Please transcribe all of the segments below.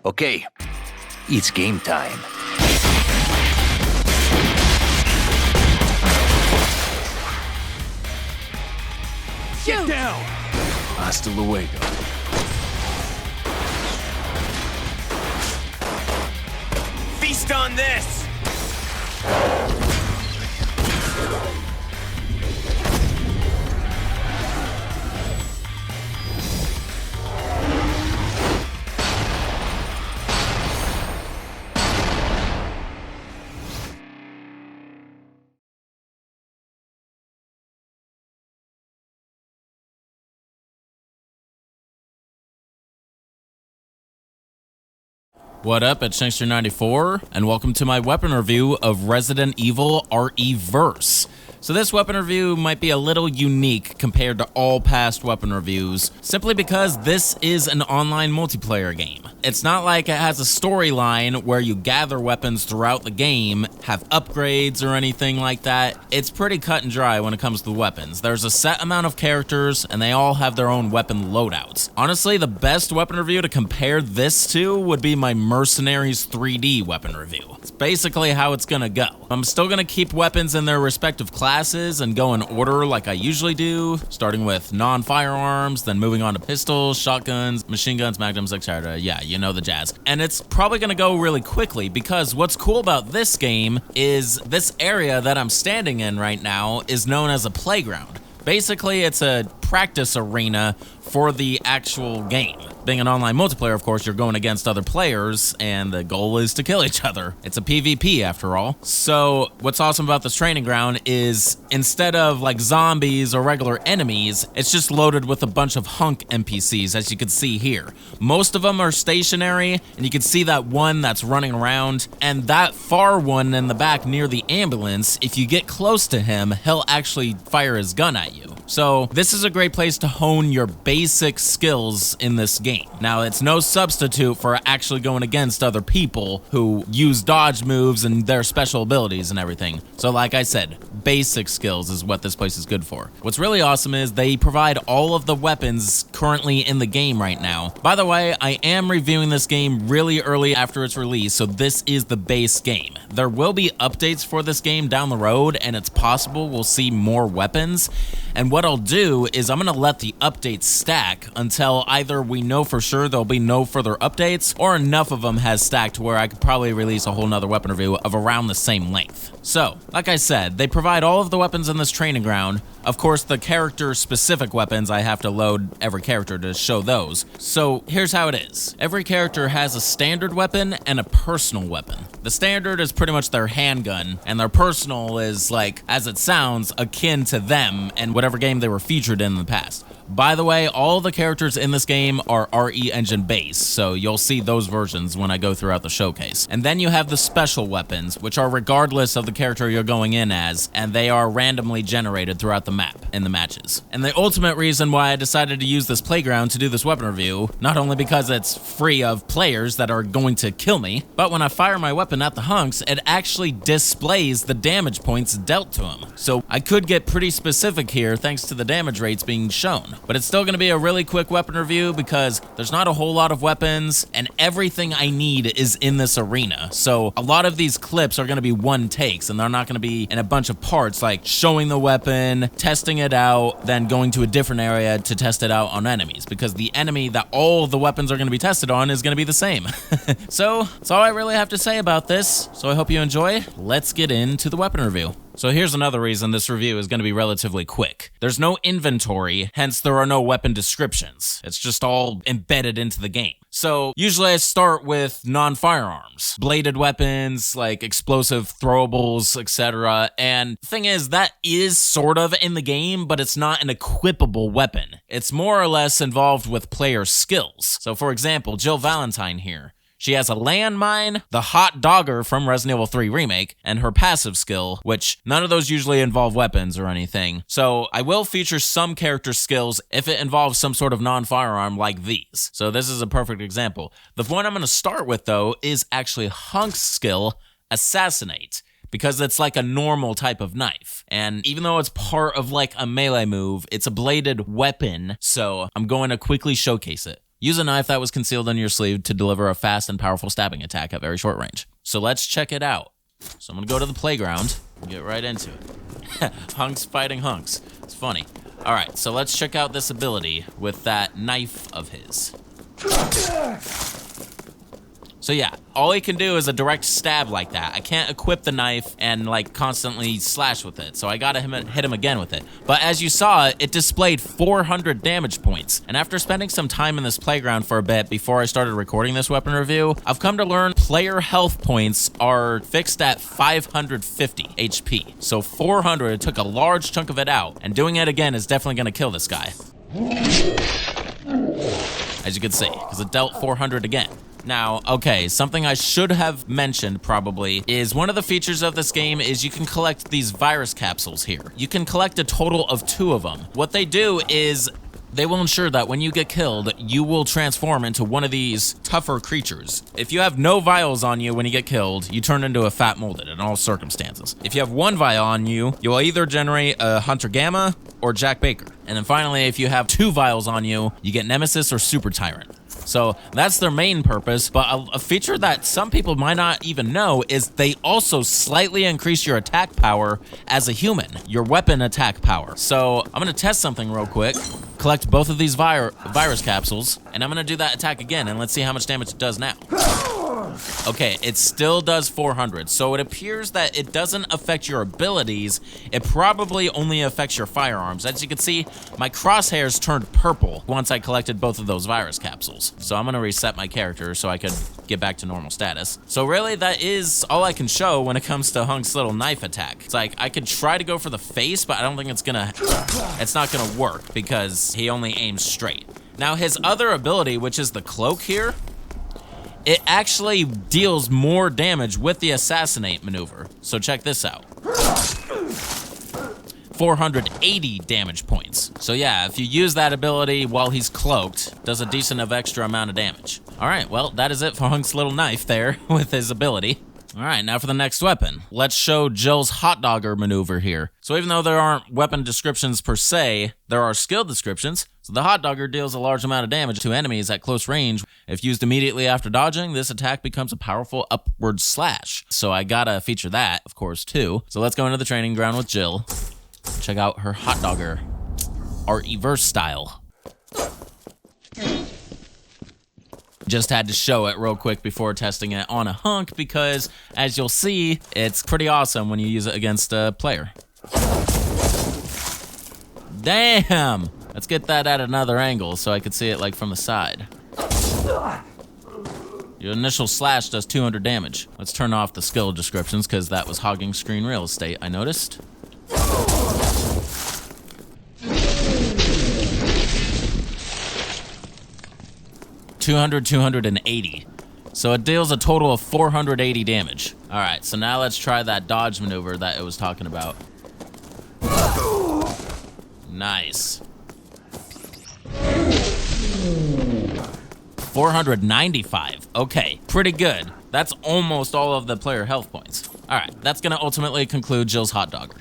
Okay, it's game time. Get down! Hasta luego. Feast on this! What up, it's Shankster94, and welcome to my weapon review of Resident Evil RE-Verse. So this weapon review might be a little unique compared to all past weapon reviews, simply because this is an online multiplayer game. It's not like it has a storyline where you gather weapons throughout the game, have upgrades or anything like that. It's pretty cut and dry when it comes to the weapons. There's a set amount of characters, and they all have their own weapon loadouts. Honestly, the best weapon review to compare this to would be my Mercenaries 3D weapon review. It's basically how it's gonna go. I'm still gonna keep weapons in their respective classes and go in order like I usually do, starting with non-firearms, then moving on to pistols, shotguns, machine guns, magnums, etc. Yeah, you know the jazz. And it's probably gonna go really quickly because what's cool about this game is this area that I'm standing in right now is known as a playground. Basically, it's a practice arena for the actual game. Being an online multiplayer, of course, you're going against other players, and the goal is to kill each other. It's a PvP, after all. So, what's awesome about this training ground is, instead of like zombies or regular enemies, it's just loaded with a bunch of hunk NPCs, as you can see here. Most of them are stationary, and you can see that one that's running around, and that far one in the back near the ambulance, if you get close to him, he'll actually fire his gun at you. So, this is a great place to hone your basic skills in this game. Now, it's no substitute for actually going against other people who use dodge moves and their special abilities and everything. So like I said, basic skills is what this place is good for. What's really awesome is they provide all of the weapons currently in the game right now. By the way, I am reviewing this game really early after its release, so this is the base game. There will be updates for this game down the road, and it's possible we'll see more weapons. And what I'll do is I'm gonna let the updates stack until either we know for sure there'll be no further updates, or enough of them has stacked to where I could probably release a whole nother weapon review of around the same length. So, like I said, they provide all of the weapons in this training ground. Of course, the character-specific weapons, I have to load every character to show those. So, here's how it is. Every character has a standard weapon and a personal weapon. The standard is pretty much their handgun, and their personal is, like, as it sounds, akin to them and whatever game they were featured in the past. By the way, all the characters in this game are RE Engine based, so you'll see those versions when I go throughout the showcase. And then you have the special weapons, which are regardless of the character you're going in as, and they are randomly generated throughout the map in the matches. And the ultimate reason why I decided to use this playground to do this weapon review, not only because it's free of players that are going to kill me, but when I fire my weapon at the hunks, it actually displays the damage points dealt to them. So I could get pretty specific here thanks to the damage rates being shown. But it's still going to be a really quick weapon review because there's not a whole lot of weapons and everything I need is in this arena. So a lot of these clips are going to be one takes and they're not going to be in a bunch of parts like showing the weapon, testing it out, then going to a different area to test it out on enemies because the enemy that all the weapons are going to be tested on is going to be the same. So that's all I really have to say about this. So I hope you enjoy. Let's get into the weapon review. So here's another reason this review is going to be relatively quick. There's no inventory, hence there are no weapon descriptions. It's just all embedded into the game. So usually I start with non-firearms, bladed weapons, like explosive throwables, etc. And the thing is, that is sort of in the game, but it's not an equipable weapon. It's more or less involved with player skills. So for example, Jill Valentine here. She has a landmine, the hot dogger from Resident Evil 3 Remake, and her passive skill, which none of those usually involve weapons or anything. So I will feature some character skills if it involves some sort of non-firearm like these. So this is a perfect example. The one I'm going to start with, though, is actually Hunk's skill, Assassinate, because it's like a normal type of knife. And even though it's part of like a melee move, it's a bladed weapon, so I'm going to quickly showcase it. Use a knife that was concealed in your sleeve to deliver a fast and powerful stabbing attack at very short range. So let's check it out. So I'm gonna go to the playground and get right into it. Hunks fighting hunks. It's funny. All right, so let's check out this ability with that knife of his. So yeah, all he can do is a direct stab like that. I can't equip the knife and like constantly slash with it, so I gotta hit him again with it. But as you saw, it displayed 400 damage points. And after spending some time in this playground for a bit before I started recording this weapon review, I've come to learn player health points are fixed at 550 HP. So 400 took a large chunk of it out, and doing it again is definitely gonna kill this guy. As you can see, because it dealt 400 again. Now, okay, something I should have mentioned probably is one of the features of this game is you can collect these virus capsules here. You can collect a total of 2 of them. What they do is they will ensure that when you get killed, you will transform into one of these tougher creatures. If you have no vials on you when you get killed, you turn into a fat molded in all circumstances. If you have 1 vial on you, you will either generate a Hunter Gamma or Jack Baker. And then finally, if you have 2 vials on you, you get Nemesis or Super Tyrant. So that's their main purpose, but a feature that some people might not even know is they also slightly increase your attack power as a human, your weapon attack power. So I'm gonna test something real quick, collect both of these virus capsules, and I'm gonna do that attack again, and let's see how much damage it does now. Okay, it still does 400, so it appears that it doesn't affect your abilities, it probably only affects your firearms. As you can see, my crosshairs turned purple once I collected both of those virus capsules. So I'm gonna reset my character so I could get back to normal status. So really, that is all I can show when it comes to Hunk's little knife attack. It's like, I could try to go for the face, but I don't think it's not gonna work because he only aims straight. Now his other ability, which is the cloak here, it actually deals more damage with the assassinate maneuver. So check this out. 480 damage points. So yeah, if you use that ability while he's cloaked, does a decent of extra amount of damage. All right, well, that is it for Hunk's little knife there with his ability. All right, now for the next weapon. Let's show Jill's hot dogger maneuver here. So even though there aren't weapon descriptions per se, there are skill descriptions. So the hot dogger deals a large amount of damage to enemies at close range. If used immediately after dodging, this attack becomes a powerful upward slash. So I gotta feature that, of course, too. So let's go into the training ground with Jill. Check out her hot dogger, RE-verse style. Just had to show it real quick before testing it on a hunk because, as you'll see, it's pretty awesome when you use it against a player. Damn! Let's get that at another angle so I could see it like from the side. Your initial slash does 200 damage. Let's turn off the skill descriptions because that was hogging screen real estate, I noticed. 280. So it deals a total of 480 damage. All right, so now let's try that dodge maneuver that it was talking about. Nice. 495. Okay, pretty good. That's almost all of the player health points. All right, that's gonna ultimately conclude Jill's hot dogger.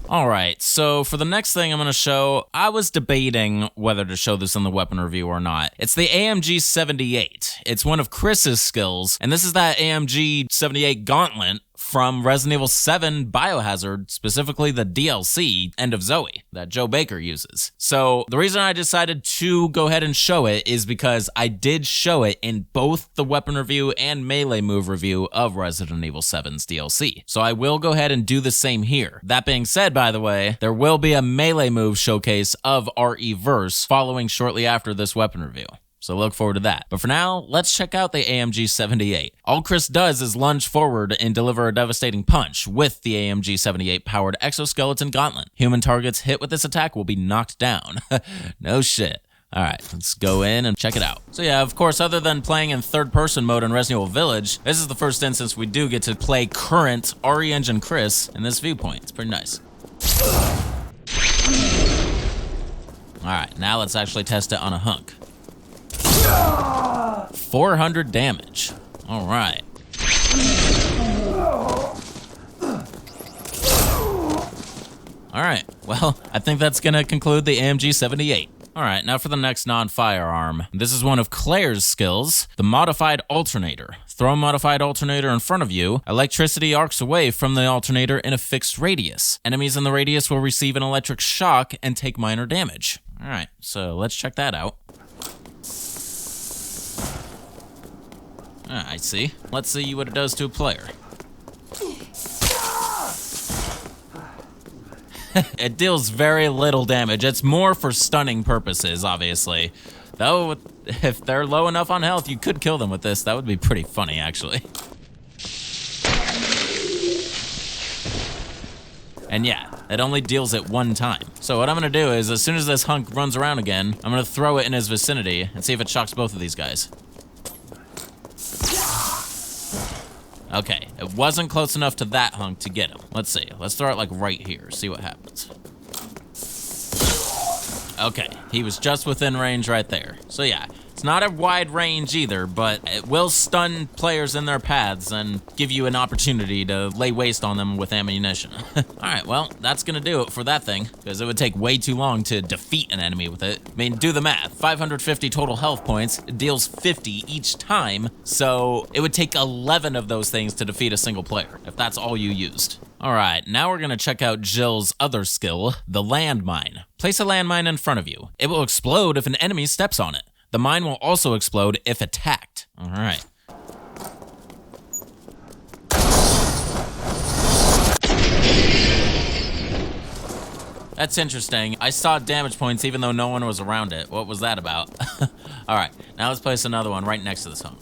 All right, so for the next thing I'm going to show, I was debating whether to show this in the weapon review or not. It's the AMG 78. It's one of Chris's skills, and this is that AMG 78 gauntlet from Resident Evil 7 Biohazard, specifically the DLC, End of Zoe, that Joe Baker uses. So the reason I decided to go ahead and show it is because I did show it in both the weapon review and melee move review of Resident Evil 7's DLC. So I will go ahead and do the same here. That being said, by the way, there will be a melee move showcase of RE-verse following shortly after this weapon review. So look forward to that. But for now, let's check out the AMG 78. All Chris does is lunge forward and deliver a devastating punch with the AMG 78 powered exoskeleton gauntlet. Human targets hit with this attack will be knocked down. No shit. All right, let's go in and check it out. So yeah, of course, other than playing in third-person mode in Resident Evil Village, this is the first instance we do get to play current RE Engine Chris in this viewpoint. It's pretty nice. All right, now let's actually test it on a hunk. 400 damage. All right. All right, well, I think that's gonna conclude the AMG 78. All right, now for the next non-firearm. This is one of Claire's skills, the modified alternator. Throw a modified alternator in front of you. Electricity arcs away from the alternator in a fixed radius. Enemies in the radius will receive an electric shock and take minor damage. All right, so let's check that out. I see. Let's see what it does to a player. It deals very little damage. It's more for stunning purposes, obviously. Though, if they're low enough on health, you could kill them with this. That would be pretty funny, actually. And yeah, it only deals it one time. So what I'm gonna do is, as soon as this hunk runs around again, I'm gonna throw it in his vicinity and see if it shocks both of these guys. Okay, it wasn't close enough to that hunk to get him. Let's see. Let's throw it like right here. See what happens. Okay, he was just within range right there. So yeah, it's not a wide range either, but it will stun players in their paths and give you an opportunity to lay waste on them with ammunition. Alright, well, that's gonna do it for that thing, because it would take way too long to defeat an enemy with it. I mean, do the math. 550 total health points, it deals 50 each time, so it would take 11 of those things to defeat a single player, if that's all you used. Alright, now we're gonna check out Jill's other skill, the landmine. Place a landmine in front of you. It will explode if an enemy steps on it. The mine will also explode if attacked. Alright. That's interesting. I saw damage points even though no one was around it. What was that about? Alright, now let's place another one right next to this hunk.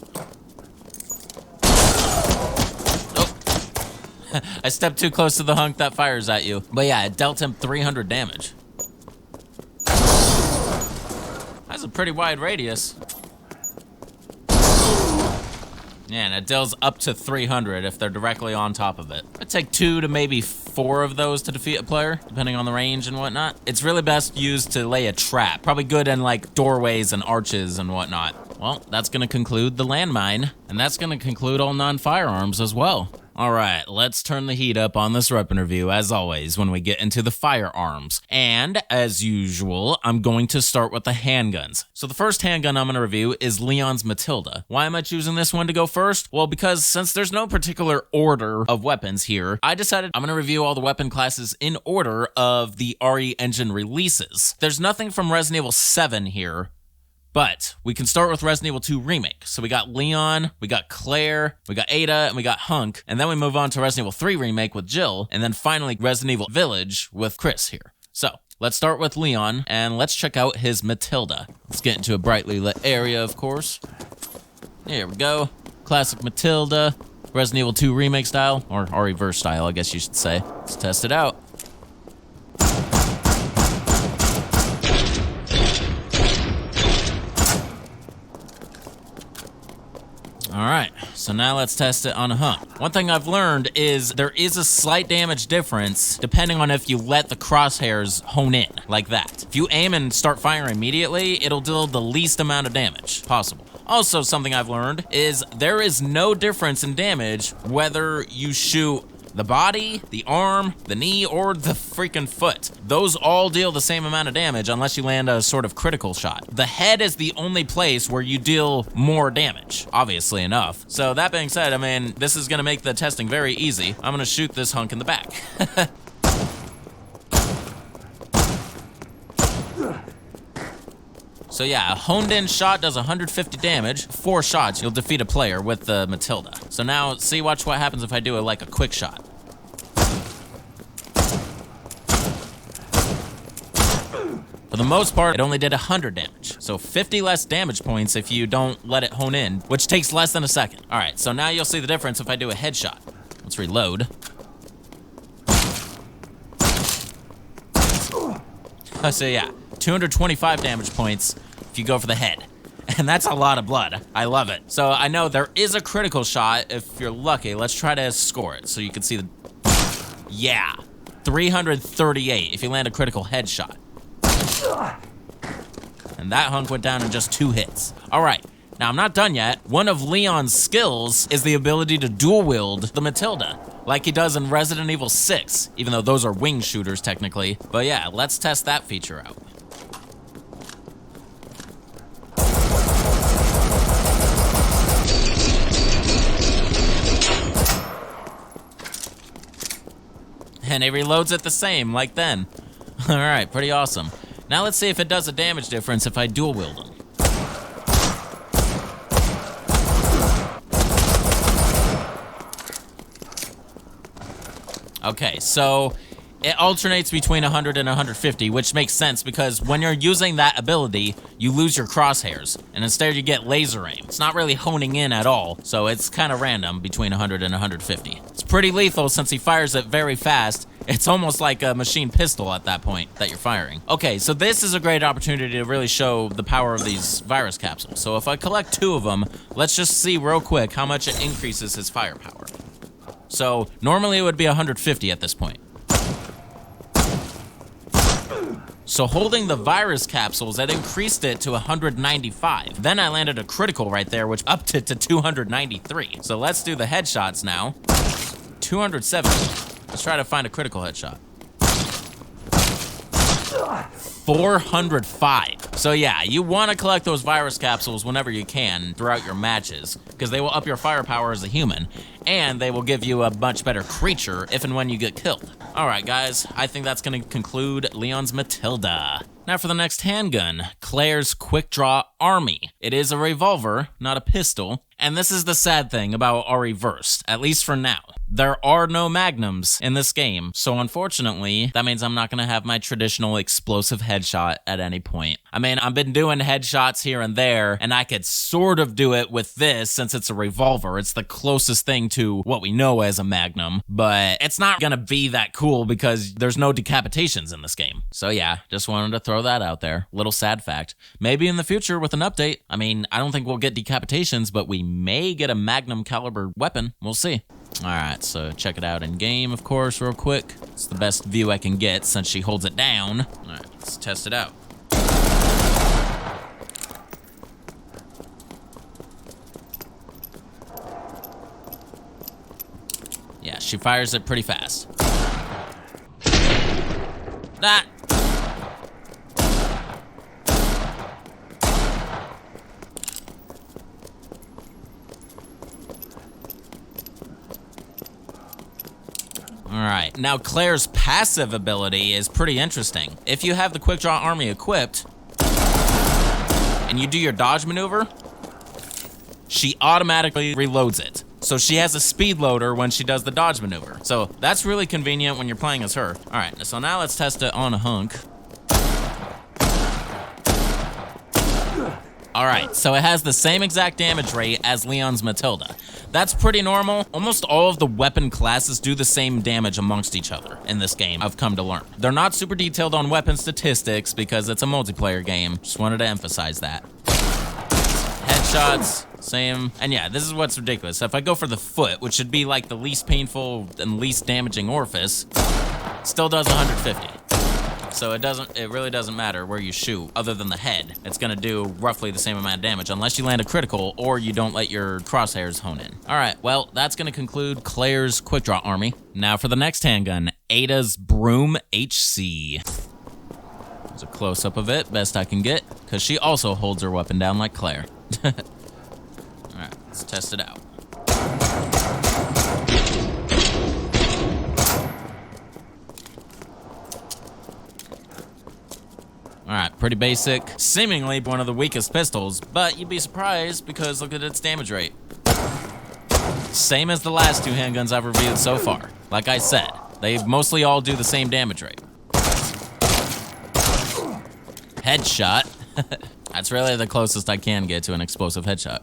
I stepped too close to the hunk that fires at you. But yeah, it dealt him 300 damage. That's a pretty wide radius. Yeah, and it deals up to 300 if they're directly on top of it. It'd take 2 to maybe 4 of those to defeat a player, depending on the range and whatnot. It's really best used to lay a trap. Probably good in like doorways and arches and whatnot. Well, that's gonna conclude the landmine, and that's gonna conclude all non-firearms as well. Alright, let's turn the heat up on this weapon review, as always, when we get into the firearms. And, as usual, I'm going to start with the handguns. So the first handgun I'm going to review is Leon's Matilda. Why am I choosing this one to go first? Well, because since there's no particular order of weapons here, I decided I'm going to review all the weapon classes in order of the RE Engine releases. There's nothing from Resident Evil 7 here, but we can start with Resident Evil 2 Remake. So we got Leon, we got Claire, we got Ada, and we got Hunk. And then we move on to Resident Evil 3 Remake with Jill. And then finally Resident Evil Village with Chris here. So let's start with Leon, and let's check out his Matilda. Let's get into a brightly lit area, of course. Here we go. Classic Matilda. Resident Evil 2 Remake style, or RE-verse style, I guess you should say. Let's test it out. Alright, so now let's test it on a Hunk. One thing I've learned is there is a slight damage difference depending on if you let the crosshairs hone in, like that. If you aim and start firing immediately, it'll deal the least amount of damage possible. Also, something I've learned is there is no difference in damage whether you shoot the body, the arm, the knee, or the freaking foot. Those all deal the same amount of damage unless you land a sort of critical shot. The head is the only place where you deal more damage, obviously enough. So that being said, I mean, this is gonna make the testing very easy. I'm gonna shoot this hunk in the back. So yeah, a honed-in shot does 150 damage. 4 shots, you'll defeat a player with the Matilda. So now, watch what happens if I do a quick shot. For the most part, it only did 100 damage. So 50 less damage points if you don't let it hone in, which takes less than a second. All right, so now you'll see the difference if I do a headshot. Let's reload. So yeah, 225 damage points if you go for the head. And that's a lot of blood. I love it. So I know there is a critical shot if you're lucky. Let's try to score it so you can see the... Yeah, 338 if you land a critical headshot. And that hunk went down in just 2 hits. All right, now I'm not done yet. One of Leon's skills is the ability to dual wield the Matilda, like he does in Resident Evil 6, even though those are wing shooters technically. But yeah, let's test that feature out. And it reloads it the same, like then. All right, pretty awesome. Now let's see if it does a damage difference if I dual wield them. Okay, so it alternates between 100 and 150, which makes sense because when you're using that ability, you lose your crosshairs, and instead you get laser aim. It's not really honing in at all, so it's kind of random between 100 and 150. It's pretty lethal since he fires it very fast. It's almost like a machine pistol at that point that you're firing. Okay, so this is a great opportunity to really show the power of these virus capsules. So if I collect 2 of them, let's just see real quick how much it increases his firepower. So normally it would be 150 at this point. So holding the virus capsules, that increased it to 195. Then I landed a critical right there, which upped it to 293. So let's do the headshots now. 270. Let's try to find a critical headshot. 405. So yeah, you want to collect those virus capsules whenever you can throughout your matches, because they will up your firepower as a human, and they will give you a much better creature if and when you get killed. All right, guys, I think that's going to conclude Leon's Matilda. Now for the next handgun, Claire's Quick Draw Army. It is a revolver, not a pistol, and this is the sad thing about RE Versed, at least for now. There are no magnums in this game, so unfortunately, that means I'm not going to have my traditional explosive headshot at any point. I mean, I've been doing headshots here and there, and I could sort of do it with this since it's a revolver. It's the closest thing to what we know as a magnum, but it's not going to be that cool because there's no decapitations in this game. So yeah, just wanted to throw that out there. Little sad fact. Maybe in the future with an update. I mean, I don't think we'll get decapitations, but we may get a magnum caliber weapon. We'll see. All right, so check it out in game, of course, real quick. It's the best view I can get since she holds it down. All right, let's test it out. Yeah, she fires it pretty fast. That. Alright, now Claire's passive ability is pretty interesting. If you have the Quick Draw Army equipped, and you do your dodge maneuver, she automatically reloads it. So she has a speed loader when she does the dodge maneuver. So that's really convenient when you're playing as her. Alright, so now let's test it on a hunk. Alright, so it has the same exact damage rate as Leon's Matilda. That's pretty normal. Almost all of the weapon classes do the same damage amongst each other in this game, I've come to learn. They're not super detailed on weapon statistics because it's a multiplayer game. Just wanted to emphasize that. Headshots, same. And yeah, this is what's ridiculous. If I go for the foot, which should be like the least painful and least damaging orifice, it still does 150. So it really doesn't matter where you shoot other than the head. It's gonna do roughly the same amount of damage unless you land a critical or you don't let your crosshairs hone in. All right, well, that's gonna conclude Claire's Quick Draw Army. Now for the next handgun, Ada's Broom HC. There's a close-up of it, best I can get, because she also holds her weapon down like Claire. All right, let's test it out. Alright, pretty basic. Seemingly one of the weakest pistols, but you'd be surprised because look at its damage rate. Same as the last 2 handguns I've reviewed so far. Like I said, they mostly all do the same damage rate. Headshot. That's really the closest I can get to an explosive headshot.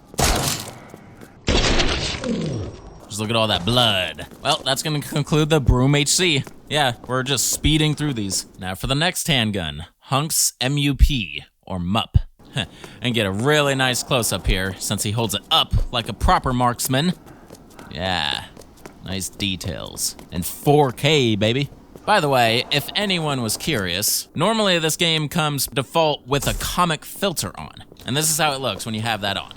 Just look at all that blood. Well, that's gonna conclude the Broom HC. Yeah, we're just speeding through these. Now for the next handgun, Hunk's MUP, or MUP. And get a really nice close-up here, since he holds it up like a proper marksman. Yeah, nice details. And 4K, baby. By the way, if anyone was curious, normally this game comes default with a comic filter on. And this is how it looks when you have that on.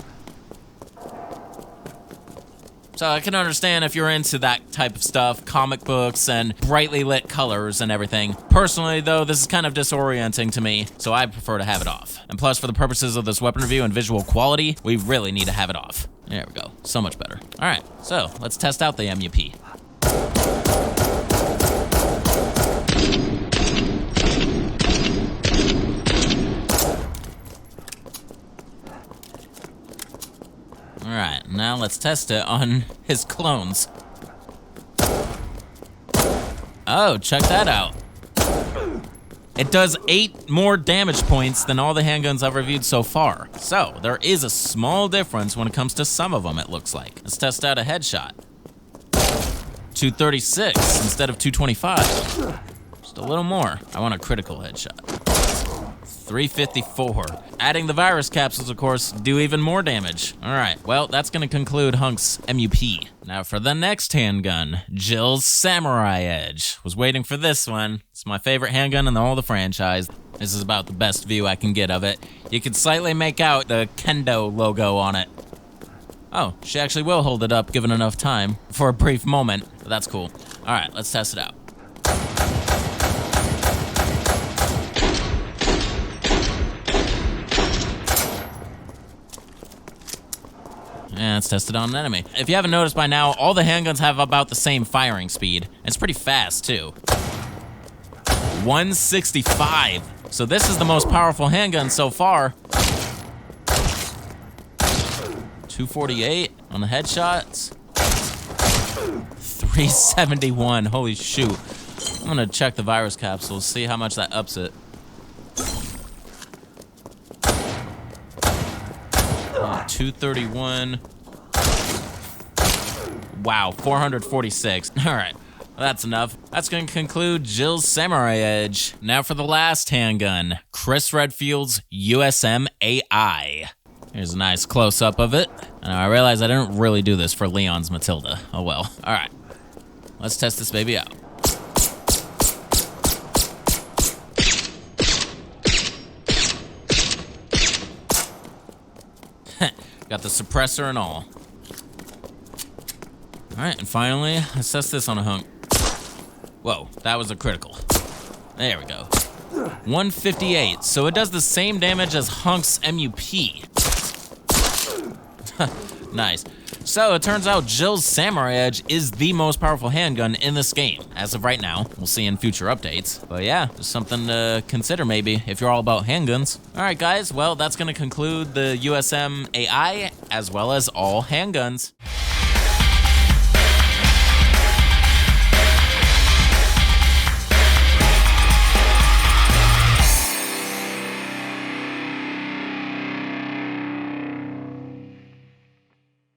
So I can understand if you're into that type of stuff, comic books and brightly lit colors and everything. Personally, though, this is kind of disorienting to me, so I prefer to have it off. And plus, for the purposes of this weapon review and visual quality, we really need to have it off. There we go. So much better. All right, so let's test out the MUP. Alright, now let's test it on his clones. Oh, check that out. It does 8 more damage points than all the handguns I've reviewed so far. So, there is a small difference when it comes to some of them, it looks like. Let's test out a headshot. 236 instead of 225. Just a little more. I want a critical headshot. 354. Adding the virus capsules, of course, do even more damage. All right, well, that's gonna conclude Hunk's MUP. Now for the next handgun, Jill's Samurai Edge. Was waiting for this one. It's my favorite handgun in all the franchise. This is about the best view I can get of it. You can slightly make out the Kendo logo on it. Oh, she actually will hold it up given enough time for a brief moment, but that's cool. All right, let's test it out. And let's test it on an enemy. If you haven't noticed by now, all the handguns have about the same firing speed. It's pretty fast, too. 165. So this is the most powerful handgun so far. 248 on the headshots. 371. Holy shoot. I'm gonna check the virus capsules, see how much that ups it. 231. Wow, 446. All right, well, that's enough. That's gonna conclude Jill's Samurai Edge. Now for the last handgun, Chris Redfield's USM AI. Here's a nice close-up of it. And I realize I didn't really do this for Leon's Matilda. Oh well. All right, let's test this baby out. Got the suppressor and all. All right, and finally, let's test this on a hunk. Whoa, that was a critical. There we go. 158, so it does the same damage as Hunk's MUP. Nice. So it turns out Jill's Samurai Edge is the most powerful handgun in this game. As of right now, we'll see in future updates. But yeah, just something to consider maybe if you're all about handguns. All right, guys, well, that's gonna conclude the USM AI as well as all handguns.